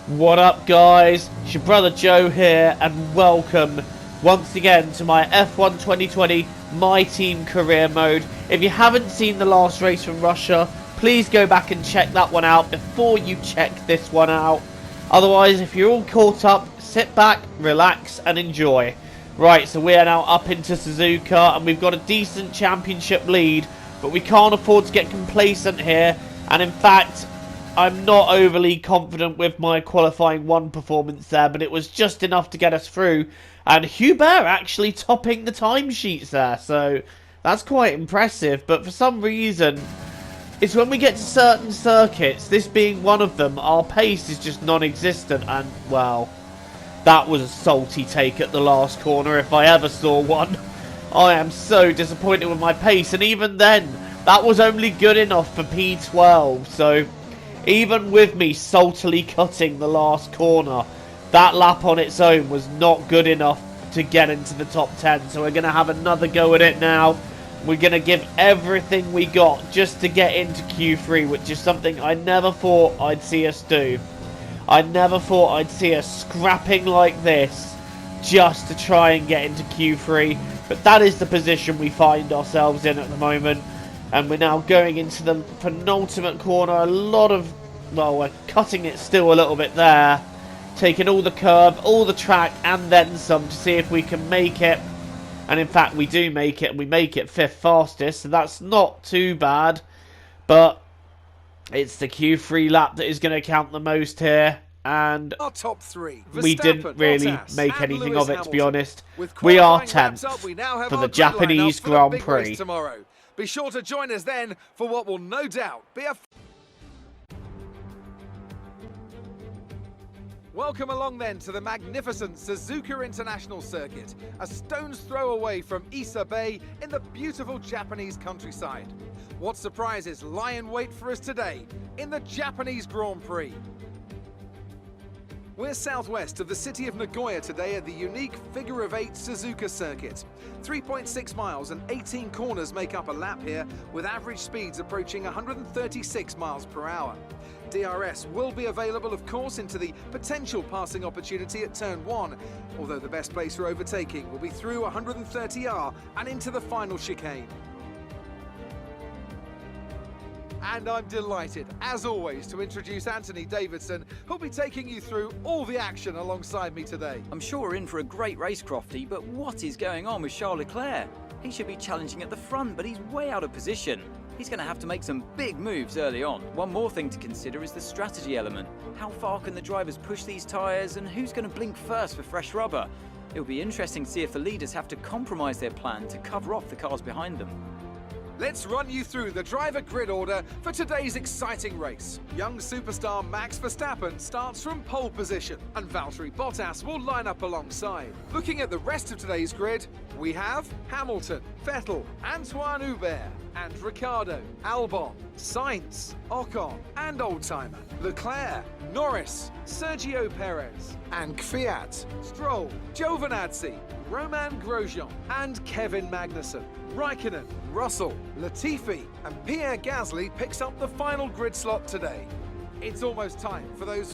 What up, guys? It's your brother Joe here, and welcome once again to my F1 2020 My Team Career Mode. If you haven't seen the last race from Russia, please go back and check that one out before you check this one out. Otherwise, if you're all caught up, sit back, relax, and enjoy. Right, so we are now up into Suzuka, and we've got a decent championship lead, but we can't afford to get complacent here, and in fact, I'm not overly confident with my qualifying 1 performance there, but it was just enough to get us through. And Hubert actually topping the timesheets there, so that's quite impressive. But for some reason, it's when we get to certain circuits, this being one of them, our pace is just non-existent. And, well, that was a salty take at the last corner if I ever saw one. I am so disappointed with my pace, and even then, that was only good enough for P12, so even with me saltily cutting the last corner, that lap on its own was not good enough to get into the top 10. So we're going to have another go at it now. We're going to give everything we got just to get into Q3, which is something I never thought I'd see us do. I never thought I'd see us scrapping like this just to try and get into Q3. But that is the position we find ourselves in at the moment. And we're now going into the penultimate corner. A lot of, well, we're cutting it still a little bit there. Taking all the curve, all the track, and then some to see if we can make it. And in fact, we do make it. And we make it 5th fastest. So that's not too bad. But it's the Q3 lap that is going to count the most here. And our top 3. We didn't really make anything of it, to be honest. We are 10th for the Japanese Grand Prix. Tomorrow. Be sure to join us then for what will no doubt be a... Welcome along then to the magnificent Suzuka International Circuit, a stone's throw away from Ise Bay in the beautiful Japanese countryside. What surprises lie in wait for us today in the Japanese Grand Prix? We're southwest of the city of Nagoya today at the unique figure-of-8 Suzuka circuit. 3.6 miles and 18 corners make up a lap here, with average speeds approaching 136 miles per hour. DRS will be available, of course, into the potential passing opportunity at turn 1, although the best place for overtaking will be through 130R and into the final chicane. And I'm delighted, as always, to introduce Anthony Davidson, who'll be taking you through all the action alongside me today. I'm sure we're in for a great race, Crofty, but what is going on with Charles Leclerc? He should be challenging at the front, but he's way out of position. He's going to have to make some big moves early on. One more thing to consider is the strategy element. How far can the drivers push these tyres, and who's going to blink first for fresh rubber? It'll be interesting to see if the leaders have to compromise their plan to cover off the cars behind them. Let's run you through the driver grid order for today's exciting race. Young superstar Max Verstappen starts from pole position, and Valtteri Bottas will line up alongside. Looking at the rest of today's grid, we have Hamilton, Vettel, Antoine Hubert, and Ricciardo, Albon, Sainz, Ocon, and Oldtimer, Leclerc, Norris, Sergio Perez, and Kvyat, Stroll, Giovinazzi, Romain Grosjean, and Kevin Magnussen. Raikkonen, Russell, Latifi, and Pierre Gasly picks up the final grid slot today. It's almost time for those...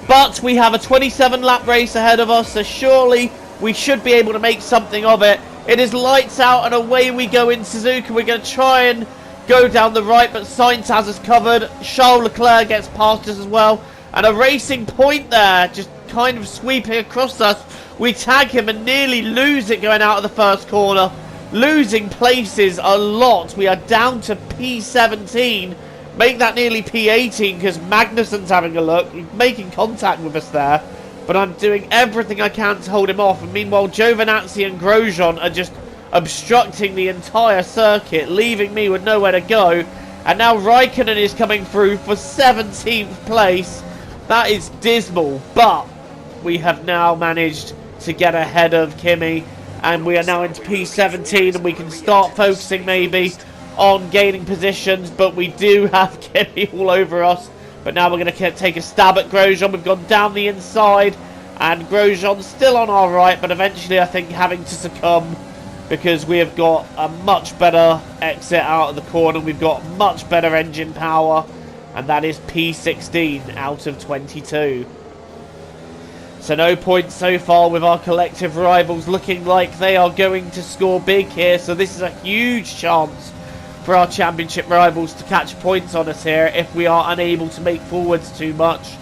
But we have a 27-lap race ahead of us, so surely we should be able to make something of it. It is lights out and away we go in Suzuka. We're going to try and go down the right, but Sainz has us covered. Charles Leclerc gets past us as well. And a racing point there, just kind of sweeping across us. We tag him and nearly lose it going out of the first corner. Losing places a lot. We are down to P17. Make that nearly P18 because Magnussen's having a look. He's making contact with us there. But I'm doing everything I can to hold him off. And meanwhile, Giovinazzi and Grosjean are just obstructing the entire circuit, leaving me with nowhere to go. And now Raikkonen is coming through for 17th place. That is dismal. But we have now managed to get ahead of Kimi, and we are now into P17, and we can start focusing maybe on gaining positions, but we do have Kimi all over us. But now we're going to take a stab at Grosjean. We've gone down the inside, and Grosjean's still on our right, but eventually I think having to succumb because we have got a much better exit out of the corner. We've got much better engine power, and that is P16 out of 22. So no points so far with our collective rivals, looking like they are going to score big here. So this is a huge chance for our championship rivals to catch points on us here if we are unable to make forwards too much.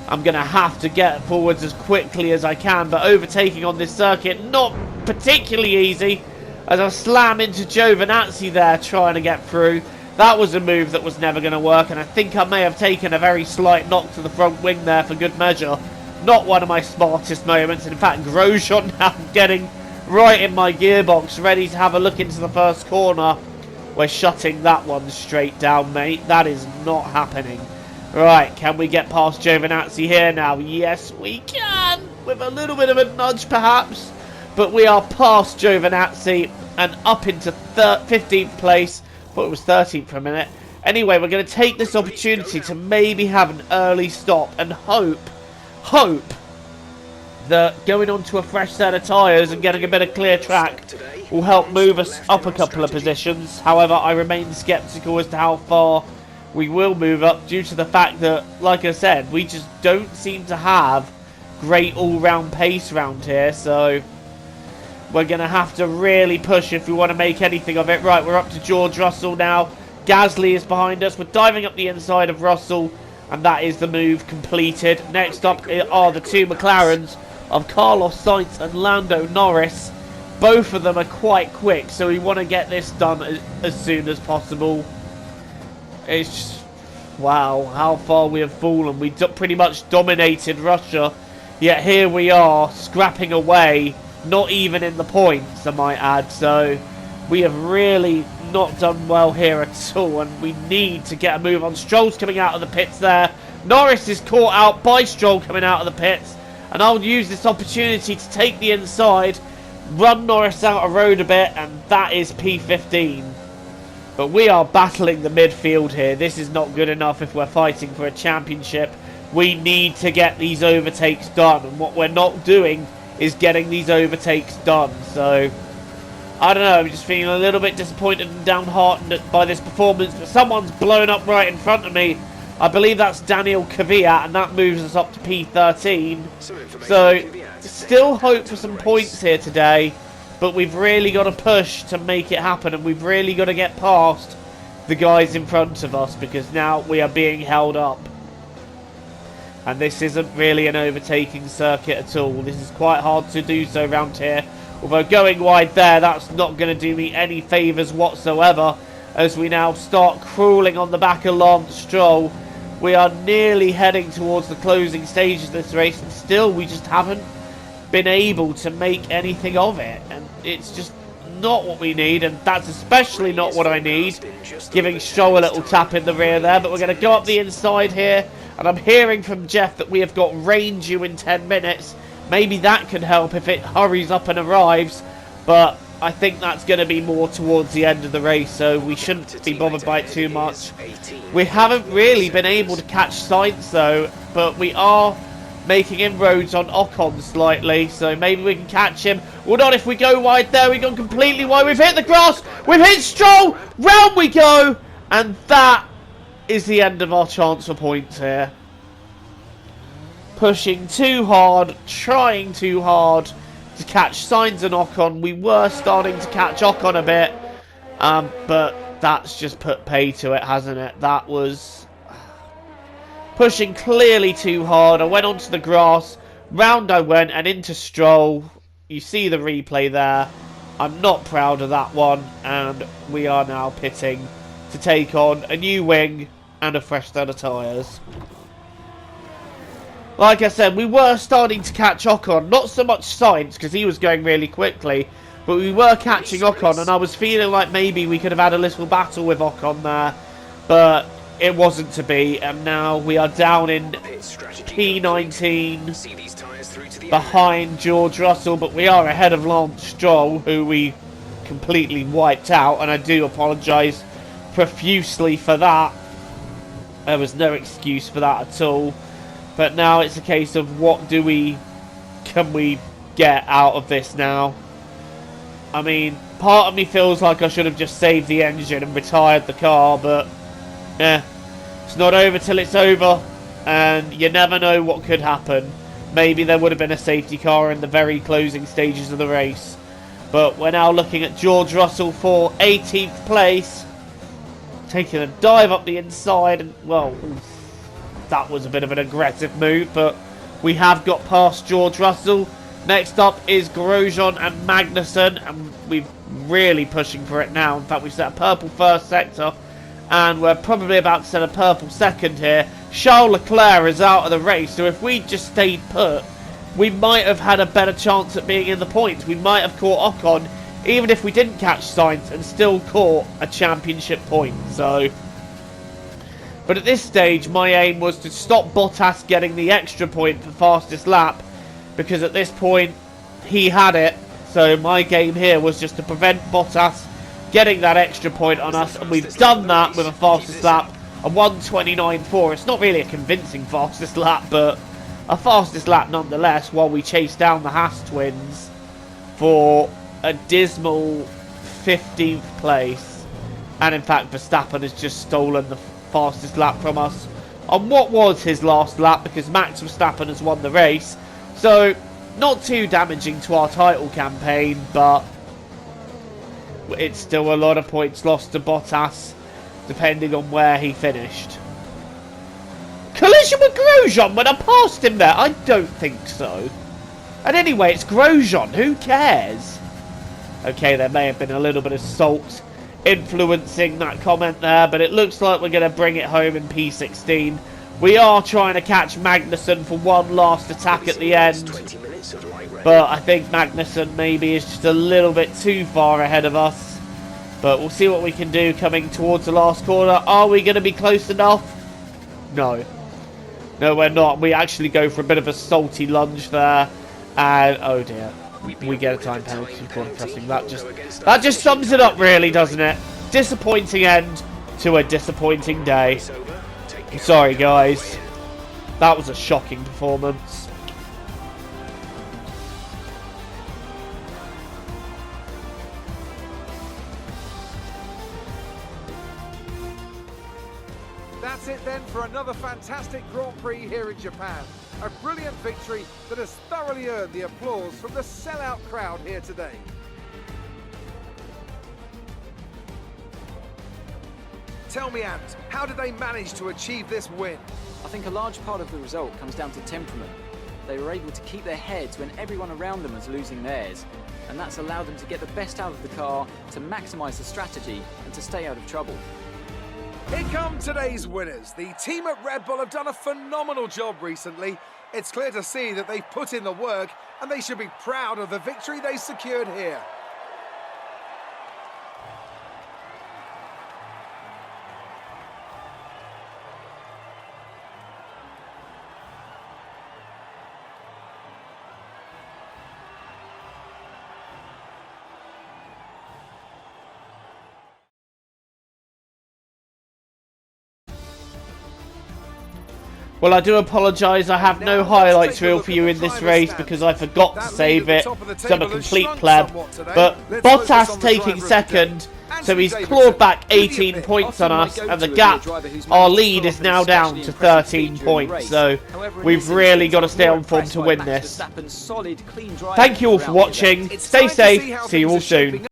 I'm going to have to get forwards as quickly as I can, but overtaking on this circuit, not particularly easy, as I slam into Giovinazzi there trying to get through. That was a move that was never going to work, and I think I may have taken a very slight knock to the front wing there for good measure. Not one of my smartest moments. In fact, Grosjean now getting right in my gearbox, ready to have a look into the first corner. We're shutting that one straight down, mate. That is not happening. Right, can we get past Giovinazzi here now? Yes, we can! With a little bit of a nudge, perhaps. But we are past Giovinazzi and up into 15th place. Thought it was 13th for a minute. Anyway, we're going to take this opportunity to maybe have an early stop and hope that going on to a fresh set of tyres and getting a bit of clear track will help move us up a couple of positions. However, I remain sceptical as to how far we will move up due to the fact that, like I said, we just don't seem to have great all-round pace around here. So we're going to have to really push if we want to make anything of it. Right, we're up to George Russell now. Gasly is behind us. We're diving up the inside of Russell, and that is the move completed. Next up are the two McLarens of Carlos Sainz and Lando Norris. Both of them are quite quick, so we want to get this done as soon as possible. It's just, wow, how far we have fallen. We pretty much dominated Russia, yet here we are, scrapping away, not even in the points, I might add. So we have really not done well here at all, and we need to get a move on. Stroll's coming out of the pits there. Norris is caught out by Stroll coming out of the pits, and I'll use this opportunity to take the inside, run Norris out of road a bit, and that is P15. But we are battling the midfield here. This is not good enough if we're fighting for a championship. We need to get these overtakes done, and what we're not doing is getting these overtakes done. So I don't know, I'm just feeling a little bit disappointed and downhearted by this performance, but someone's blown up right in front of me. I believe that's Daniel Kvyat, and that moves us up to P13. So still hope for some points here today, but we've really got to push to make it happen, and we've really got to get past the guys in front of us, because now we are being held up. And this isn't really an overtaking circuit at all. This is quite hard to do so around here. Although going wide there, that's not going to do me any favours whatsoever, as we now start crawling on the back of Lance Stroll. We are nearly heading towards the closing stages of this race, and still we just haven't been able to make anything of it. And it's just not what we need, and that's especially not what I need. Giving Stroll a little tap in the rear there, but we're going to go up the inside here. And I'm hearing from Jeff that we have got rain due in 10 minutes. Maybe that can help if it hurries up and arrives, but I think that's going to be more towards the end of the race, so we shouldn't be bothered by it too much. We haven't really been able to catch Sainz though, but we are making inroads on Ocon slightly, so maybe we can catch him. Well, not if we go wide there. We've gone completely wide. We've hit the grass. We've hit Stroll. Round we go, and that is the end of our chance for points here. Pushing too hard, trying too hard to catch Sainz and Ocon. We were starting to catch Ocon a bit, but that's just put pay to it, hasn't it? That was pushing clearly too hard. I went onto the grass, round I went, and into Stroll. You see the replay there. I'm not proud of that one, and we are now pitting to take on a new wing and a fresh set of tyres. Like I said, we were starting to catch Ocon. Not so much Sainz, because he was going really quickly, but we were catching Ocon, and I was feeling like maybe we could have had a little battle with Ocon there, but it wasn't to be, and now we are down in P19 behind George Russell, but we are ahead of Lance Stroll, who we completely wiped out, and I do apologise profusely for that. There was no excuse for that at all. But now it's a case of what can we get out of this now? I mean, part of me feels like I should have just saved the engine and retired the car, but It's not over till it's over, and you never know what could happen. Maybe there would have been a safety car in the very closing stages of the race. But we're now looking at George Russell for 18th place. Taking a dive up the inside, and well, that was a bit of an aggressive move, but we have got past George Russell. Next up is Grosjean and Magnussen, and we're really pushing for it now. In fact, we've set a purple first sector, and we're probably about to set a purple second here. Charles Leclerc is out of the race, so if we just stayed put, we might have had a better chance at being in the points. We might have caught Ocon, even if we didn't catch Sainz, and still caught a championship point. So, but at this stage, my aim was to stop Bottas getting the extra point for fastest lap, because at this point, he had it. So my game here was just to prevent Bottas getting that extra point on us, and we've done that with a fastest lap, a 1:29.4. It's not really a convincing fastest lap, but a fastest lap nonetheless, while we chase down the Haas twins for a dismal 15th place. And in fact, Verstappen has just stolen the fastest lap from us on what was his last lap, because Max Verstappen has won the race. So, not too damaging to our title campaign, but it's still a lot of points lost to Bottas, depending on where he finished. Collision with Grosjean when I passed him there? I don't think so. And anyway, it's Grosjean. Who cares? Okay, there may have been a little bit of salt influencing that comment there, but it looks like we're going to bring it home in P16. We are trying to catch Magnussen for one last attack at the end, but I think Magnussen maybe is just a little bit too far ahead of us. But we'll see what we can do coming towards the last corner. Are we going to be close enough? No. No, we're not. We actually go for a bit of a salty lunge there, and oh dear, we get a time penalty for pressing. That just sums it up, really, doesn't it? Disappointing end to a disappointing day. I'm sorry, guys. That was a shocking performance. That's it then for another fantastic Grand Prix here in Japan. A brilliant victory that has thoroughly earned the applause from the sellout crowd here today. Tell me, Ant, how did they manage to achieve this win? I think a large part of the result comes down to temperament. They were able to keep their heads when everyone around them was losing theirs, and that's allowed them to get the best out of the car, to maximise the strategy, and to stay out of trouble. Here come today's winners. The team at Red Bull have done a phenomenal job recently. It's clear to see that they've put in the work, and they should be proud of the victory they secured here. Well, I do apologise, I have no highlights reel for you in this race because I forgot to save it, so I'm a complete pleb. But Bottas taking second, so he's clawed back 18 points on us, and the gap, our lead is now down to 13 points, so we've really got to stay on form to win this. Thank you all for watching, stay safe, see you all soon.